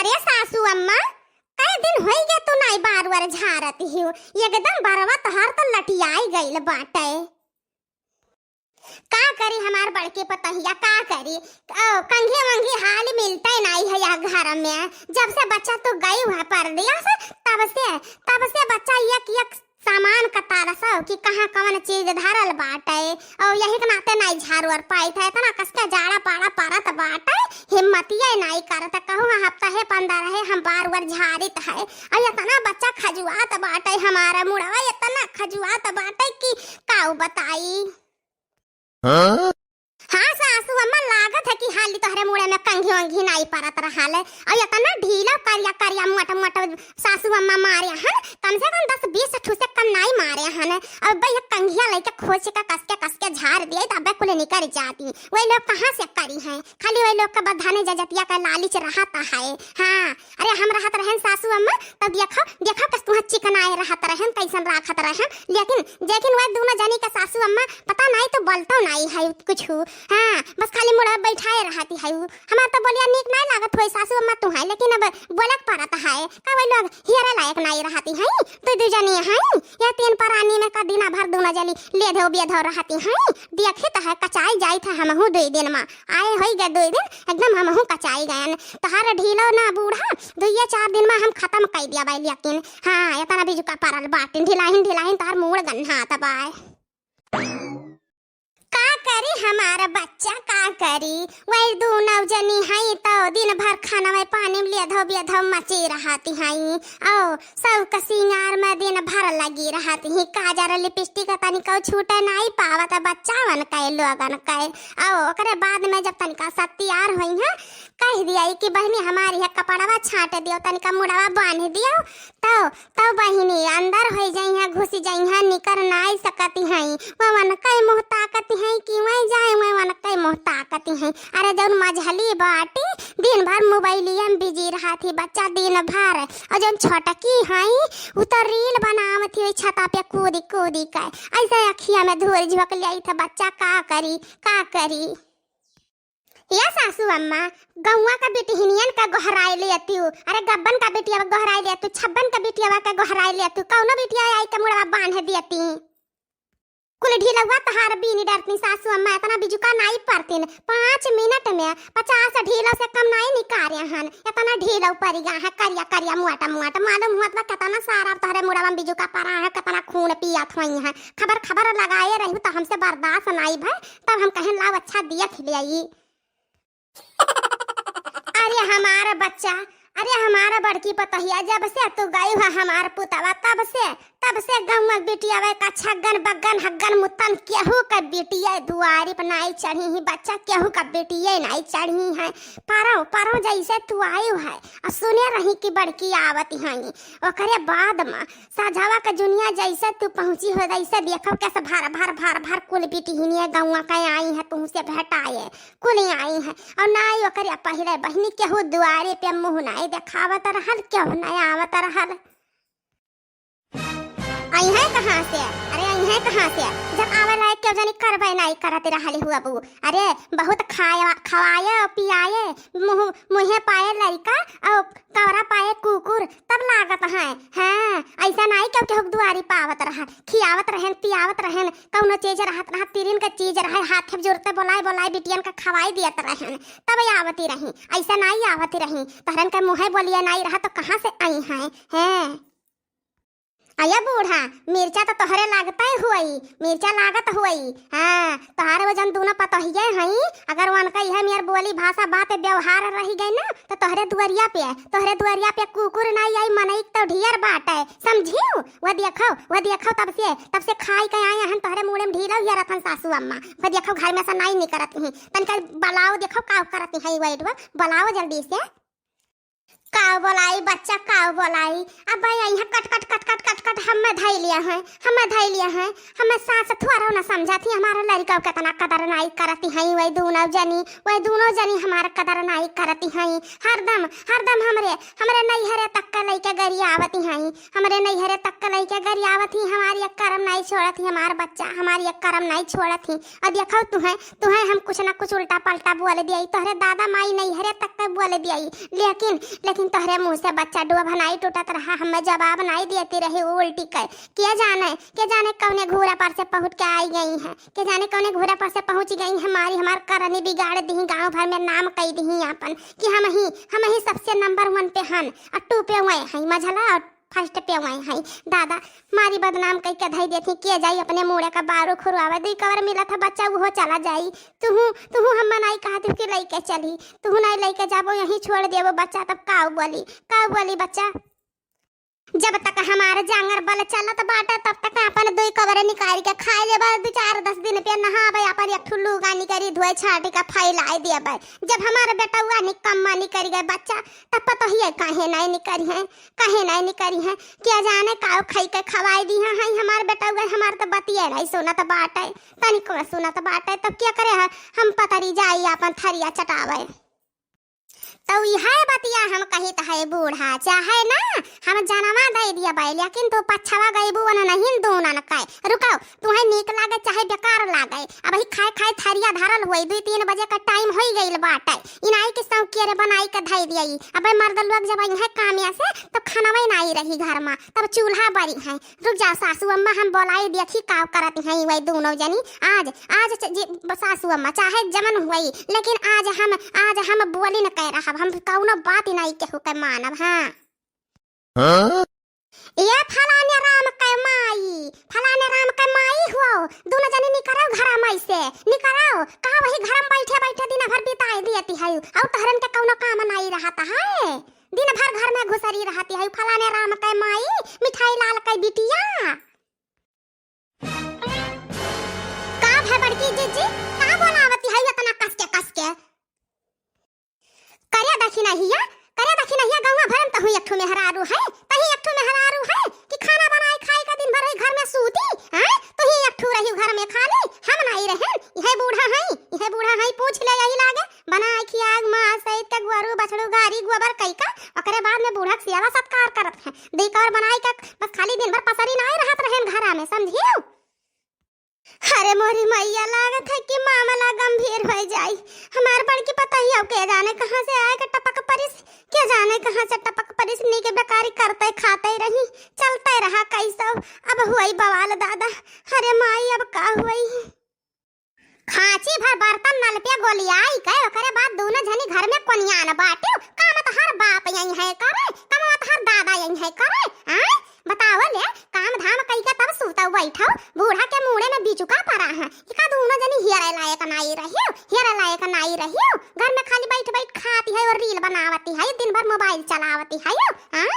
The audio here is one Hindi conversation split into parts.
अरे सासू अम्मा कई दिन होई गए तू नहीं बार बार झारत ही एकदम बरवा तहार तो लटियाई गइल बाटे। का करी हमार बड़के पतहिया का करी कंघी वंघी हाल मिलता नहीं है या घर में। जब से बच्चा तो गई हुआ पर दिया से तब से बच्चा एक सामान कतार सब कि कहाँ कौन चीज धरल बाटे और यही के नाते नहीं झाड़ू और पाई था इतना कसके जाड़ा पाड़ा परत बाटे हिम्मतिये नहीं करत कहूँ हफ्ता है 15 है हम बार बार झाड़ित है और इतना बच्चा खजुआत बाटे हमारा मुड़वा इतना खजुआत बाटे कि काऊ बताई। हाँ सासू अम्मा लागत है कि हाली तोहरे मुड़े में कंघी वंघी नहीं परत रहल और इतना ढीला करिया करिया मोटा मोटा सासू अम्मा मारे हन कम से कम 10-20 ठूसे कम नहीं मारे हन और भाई कंघिया लेके खोज का कस के झाड़ दिए तब कुल निकल जाती। वही लोग कहाँ से करी हैं खाली वही लोग का बधाने जजतिया का लालच रहता है। हाँ अरे हम रहत रहन सासू अम्मा तब देखो कस तुहा चिकनाए रहत रहन कैसन राखत रहन लेकिन वह दोनों जनी का सासू अम्मा पता नहीं तो बोलतो नहीं है कुछ। हाँ बस खाली मुड़ा बैठाए रहती है हमार तो बोलिया नीक नहीं लागत होई सासू अम्मा तू है लेकिन अब बोलक पड़ता है का वही लोग हियरे लायक नहीं रहती है दू जनी है या 3 परानी में का दिना भर दोनों जनी ले धो बेधो रहती है देखे तो है कचाई जाई था हमहू 2 दिन में आए होई गए 2 दिन एकदम हमहू कचाई गए तहार ढीलो ना बूढ़ा 2-4 दिन में हम खत्म कर दिया भाई लेकिन हाँ इतना बीजू का परल बाटिन ढिलाहिन तहार मूड़ गन्हा तबाय का करी हमारा बच्चा का करी वही 2 नवजनी है तो दिन भर खाना में पानी में ले धो मची रहती है ओ सब का सिंगार में दिन भर लगी रहती है काजर लिपस्टिक तनी को छूटे नहीं पावत बच्चा वन के लोगन के ओ ओकरे बाद में जब तनिका सब तैयार होई है कह दिया कि बहनी हमारी है कपड़वा छाट दियो तनिका मुड़वा बांध दियो तो बहनी अंदर हो जाई है घुस जाई है निकर नहीं सकती है वन के मुंह ताकती है कि वही जाए वन के मुंह ताकती है। अरे जौन मझली बाटी दिन भर मोबाइलिया में बिजी रहा थी बच्चा दिन भर और जौन छोटकी है वो तो रील बनावत थी छता पे कूदी के ऐसे अखिया में धूल झोंक लिया था बच्चा का करी या सासू अम्मा गौवा का बेटी हिनियन का गोहराई ले तू अरे गब्बन का बेटिया गोहराई ले तू छब्बन का बेटिया का गोहराई ले तू कौनो बेटिया आई के मुड़वा बांध देती कुल ढीलवा तहार बीनी डरती सासू अम्मा इतना बिजुका नहीं पड़तीन 5 मिनट में 50 ढीला से कम नहीं निकारे हन इतना ढीला परी गा है करिया मोटा मालूम हुआ तो कितना सारा तोहरे मुड़वा में बिजुका पड़ा है कितना खून पियत होई है खबर लगाए रही तो हमसे बर्दाश्त नहीं भाई तब हम कहन लाओ अच्छा देख लिया। अरे हमारा बड़की पतहिया जब से तू गई हुआ हमार पुतवा तब से गौवा बेटिया का छगन बगन हगन मुतन केहू का बेटिया दुआरी पर नहीं चढ़ी ही बच्चा केहू का बेटिया नहीं चढ़ी है परो जैसे तू आई है और सुने रही कि बड़की आवती है ओकरे बाद में साझावा का जुनिया जैसे तू पहुंची हो जैसे देखो कैसे भर कुल बेटी ही गौवा का आई है तुमसे भेटाए कुल आई है और नहीं ओकरे पहले बहनी केहू दुआरे पे मुँह नहीं देखावत रहल केहू नहीं आवत रहल। आई है कहाँ से अरे आई है कहाँ से जब आवे लायक क्यों जानी करबे नहीं करते रहले हुआ बू अरे बहुत खवाए पियाए मुँहे पाए लड़का और कवरा पाए कुकुर तब लागत है। हाँ ऐसा नहीं क्यों केहू दुआरी पावत रहा खियावत रहन पियावत रहन कौनो चीज रहत रहा तीरिन का चीज रहे हाथ जोड़ते बोलाए बिटियन का खवाई दियत रहन तब आवती रही ऐसा नहीं आवती रही तहरन का मुँह बोलिया नहीं रहा तो कहाँ से आई है। अया बूढ़ा मिर्चा तो तोहरे लागता ही हुई मिर्चा लागत हुई हाँ तोहरे वजन दोनों पतहिए हई अगर उनका यह मेर बोली भाषा बात व्यवहार रही गई ना तो तोहरे दुआरिया पे कुकुर नहीं आई मनई तो ढियर बाटे समझियो वो देखो तब से खाई के आए हन तोहरे मुंह में ढीला हुआ रथन सासू अम्मा वो देखो घर में से नहीं निकलत ही तनका बलाओ देखो का करत है वेट बलाओ जल्दी से का काव बोलाई बच्चा काव बोलाई। अब यहाँ cut cut cut cut cut cut हमें धै लिया है, हमें धै लिया है। हमें सास थोड़ा ना समझा थी हमारा लड़का कितना कदर नाई करती है। वही दोनों जनी हमारा कदर नाई करती है। हरदम हरदम हमरे हमरे नैहरे तक का लइके गरिया आवती है, हमरे नैहरे तक का लइके गरिया आवती। हमारी एक करम नहीं छोड़ती हमार बच्चा, हमारी एक करम नहीं छोड़ती। और देखो तुम्हें हम कुछ ना कुछ उल्टा पलटा बोल दिया। तोहरे दादा माई नैहरे तक का बोल दिया, लेकिन तोहरे मुंह से बच्चा डुआ भनाई टूटत रहा। हमें जवाब नहीं देती रही उल्टी कर। के जाने कौने घोड़ा पर से पहुंच के आई गई है, के जाने कौने घोड़ा पर से पहुंच गई। हमार करनी बिगाड़ दी, गांव भर में नाम कह दी अपन कि हम ही सबसे नंबर 1 पे हन और 2 पे हुए हैं मझला और फर्स्ट पे हुए हैं। दादा मारी बदनाम कह के धई देती के जाई अपने मुड़े का बारू खुरवावे। दी कवर मिला था बच्चा वो चला जाई। तू हम नहीं कहा थी कि लेके चली, तू नहीं लेके जाबो यहीं छोड़ देबो बच्चा। तब काऊ बोली बच्चा जब तक हमारे जांगर बल चलत बाटे तब तक अपन 2 कवर निकाल के खाए ले। 2-4-10 दिन पे नहाबे अपन एक ठुल्लू गानी करी धोए छाटी का फैलाई देबे। जब हमारे बेटा हुआ निकम्मा निकल गए बच्चा तब पता ही है काहे नहीं निकरी है। क्या जाने काऊ खाई के खवाई दी है हमारे बेटा हुआ। हमारे तो बतिया नहीं सुनत बाटे, तनिको सुनत बाटे। तब क्या करे है हम पतरी जाई अपन थरिया चटावे। तो यह बतिया हम कही तो है बूढ़ा चाहे ना हम जनवा दे दिया भाई, लेकिन तू पछवा गई बुआ नहीं दोना न कहे। रुको तुम्हें नीक लागे चाहे बेकार लागे, अब ही खाए थरिया धरल हुई। 2-3 बजे का टाइम हो गई बाटे। इनाई के सौ केरे बनाई के धई दिया। अब मर्द लोग जब आई है कामिया से तब खाना वही नहीं रही घर में, तब चूल्हा बड़ी है। रुक जा सासू अम्मा हम बोलाई देखी का करती हैं वही दोनों जनी। आज सासू अम्मा चाहे जमन हुई, लेकिन आज हम बोली न कह रहा, हम कौनो बात ही नहीं केहू के मानब। हाँ ये फलाने राम के माई हुआ दोनों जने निकरो घर में से निकरो कहा वही घर में बैठे दिन भर बिताई देती है। और तहरन के कौनो काम नहीं रहता है, दिन भर घर में घुसरी रहती है। फलाने राम के माई मिठाई लाल के बिटिया का है बड़की जीजी का बोलावती है इतना कस के करे देखी नहीं गौवा भरम तो हुई एकठो मेहरारू है, तही एकठो मेहरारू है कि खाना बनाए खाए का दिन भर घर में सूती हैं। तो ही एकठो रही घर में खाली हम नहीं रहे। यह बूढ़ा है पूछ ले यही लागे बनाए खियाग मां सहित के गुरु बछड़ू गारी गोबर कई का। ओकरे बाद में बूढ़ा सेवा सत्कार करत है देकर बनाए का बस खाली दिन भर पसरी नहीं रहत रहे घर में, समझियो। अरे मोरी मैया लागत है कि मामला गंभीर हो जाई। हमार बड़की पता ही अब के जाने कहां से आए के टपक परिस, क्या जाने कहां से टपक परिस नी के बेकारी करते खाते रही चलते रहा कैसा। अब हुई बवाल दादा। अरे माई अब का हुई खांची भर बर्तन नल पे गोलियाई के ओकरे बाद दोनों जनी घर में कोनिया न बाटे। काम तो हर बाप यही है करे, काम तो हर दादा यही है करे। हैं बताओ ले काम धाम कई के तब सूता बैठो बूढ़ा के मुड़े में बिचुका पड़ा है। इका दोनों जनी हियर लायक नहीं रहियो घर में खाली बैठ खाती है और रील बनावती है, दिन भर मोबाइल चलावती है। हां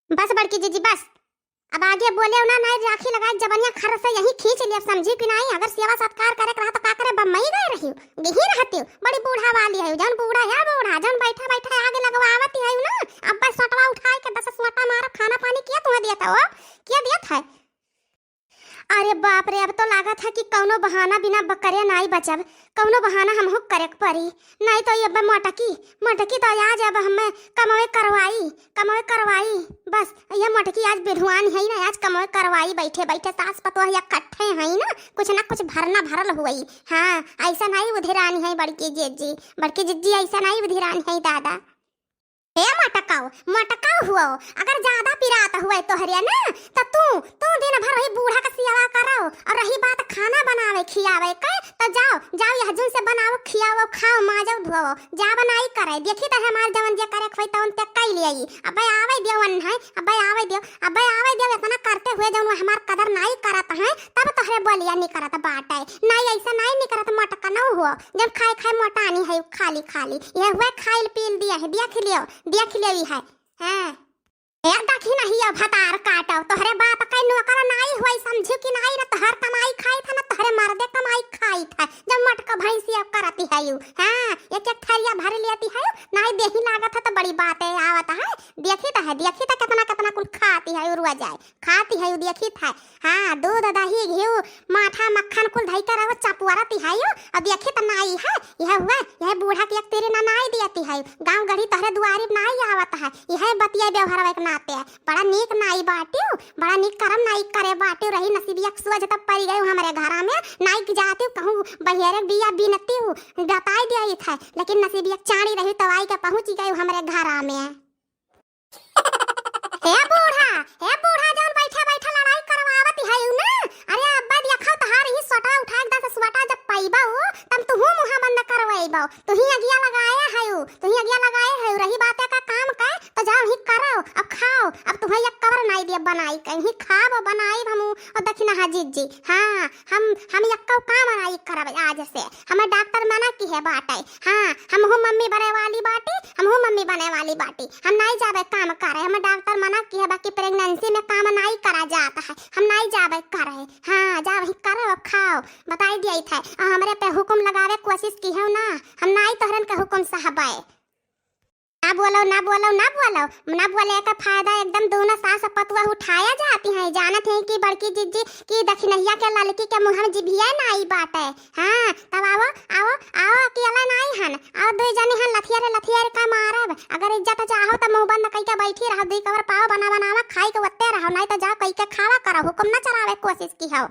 बस बड़की जीजी बस अब आगे बोले ना नहीं राखी लगाई जबनिया खर से यही खींच लिया, समझी कि नहीं। अगर सेवा सत्कार करे रहा तो का करे बम्मई गए रही यही रहती हूँ। बड़ी बूढ़ा वाली है जन बूढ़ा जन बैठा आगे लगवावती है ना। अब बस सटवा उठाए के 10 सोटा मार खाना पानी किया तुम्हें देता हो क्या देता है। अरे बाप रे अब तो लागत है कि कौनो बहाना बिना बकरे नहीं बचब, कौनो बहाना हम हो करे पड़ी। नहीं तो ये मटकी तो आज अब हमें कमावे करवाई बस। ये मटकी आज बिधुआन है ना, आज कमावे करवाई बैठे सास पतो है इकट्ठे है ना, कुछ ना कुछ भरल हुई। हाँ ऐसा नहीं उधिरानी है बड़की जीजी ऐसा नहीं उधिरानी है दादा। हे मटकाओ हुआ अगर ज्यादा पिरात हुआ तो हरिया ना तो तू दिन भर वही बूढ़ा का सेवा करो। और रही बात खाना बनावे खियावे के तो जाओ यह जून से बनाओ खियाओ खाओ माजो धोओ जा बनाई करे। देखी तो हमार जवन जे करे खोई तवन ते कई लेई। अबे आवे देवन है अबे आवे देव इतना करते हुए जवन हमार कदर नहीं करत है तब तोहरे बोलिया नहीं करत बाटे। नहीं ऐसा नहीं करत मटका न हो जब खाए मोटानी है खाली ये हुए खाइल पील दिया है देख लेवी है। हां एक देखी नहीं अब हतार काटो तोहरे बाप कई नौकर नहीं हुई, समझियो कि नहीं रे तोहर कमाई खाई था ना तोहरे मर्दे कमाई खाई था। जब मटका भैंसी अब करती है यू। हां एक थरिया भर लेती है नहीं देखी लागत है तो बड़ी बात है आवत है। देखी तो कितना कितना कुल खाती है उरुआ जाए खाती है देखी था। हाँ दूध दही घी माठा मक्खन कुल धई कर आवत चपुआरा तिहाई अब देखी तो नाई है यह हुआ यह बूढ़ा की एक तेरे ना नाई दियाती है गांव गढ़ी तहरे दुआरी नाई आवत है यह बतिया व्यवहार एक नाते है बड़ा नीक नाई बाटी बड़ा नीक करम नाई करे बाटी रही नसीबिया सोच तब पड़ गई हमारे घर में नाई की जाती कहूँ बहिरे बिया बिनती हूँ बताई दिया था लेकिन नसीबिया चाणी रही तवाई के पहुंच गई हमारे घर में। हे बूढ़ा जौन बैठा बैठा लड़ाई करवावत है ना अरे अब्बा देखा तहार ही सोटा उठा के दस सोटा जब पाइबा हो तब तू मुंह बंद करवाइबा तू ही अगिया लगाया है रही बात का काम का तो जाओ ही करो अब खाओ अब तुम्हें एक कवर नहीं दिया बनाई कहीं खाब बनाई हम और दक्षिणा हाजिर जी। हाँ हम एक काम नहीं करब आज से हमें डॉक्टर मना की है बाटे। हाँ हम हो मम्मी बने वाली बाटी हम हो मम्मी बने वाली बाटी हम नहीं जाबे काम करे हमें डॉक्टर मना की है बाकी प्रेगनेंसी में काम नहीं करा जाता है हम नहीं जाबे करे। हाँ जा वही करो खाओ बताई दिया था हमारे पे हुक्म लगावे कोशिश की है ना हम नहीं तोहरन के हुक्म साहबाए ना बोले का फायदा एकदम दोनों सास पतुआ उठाया जाती हैं जानत है कि बड़की जिज्जी की दक्षिणैया के लड़की के मुंह में जिभिया नहीं बाटे। हाँ तब आओ अकेला नहीं हन आओ दो जने हन लथिया का मारब अगर इज्जत चाहो तो मुंह बंद कई के बैठी रहो दुई कवर पाव बनावा खाई के वत्ते रहो नहीं तो जा कई के खावा करो हुक्म न चलावे कोशिश की हो।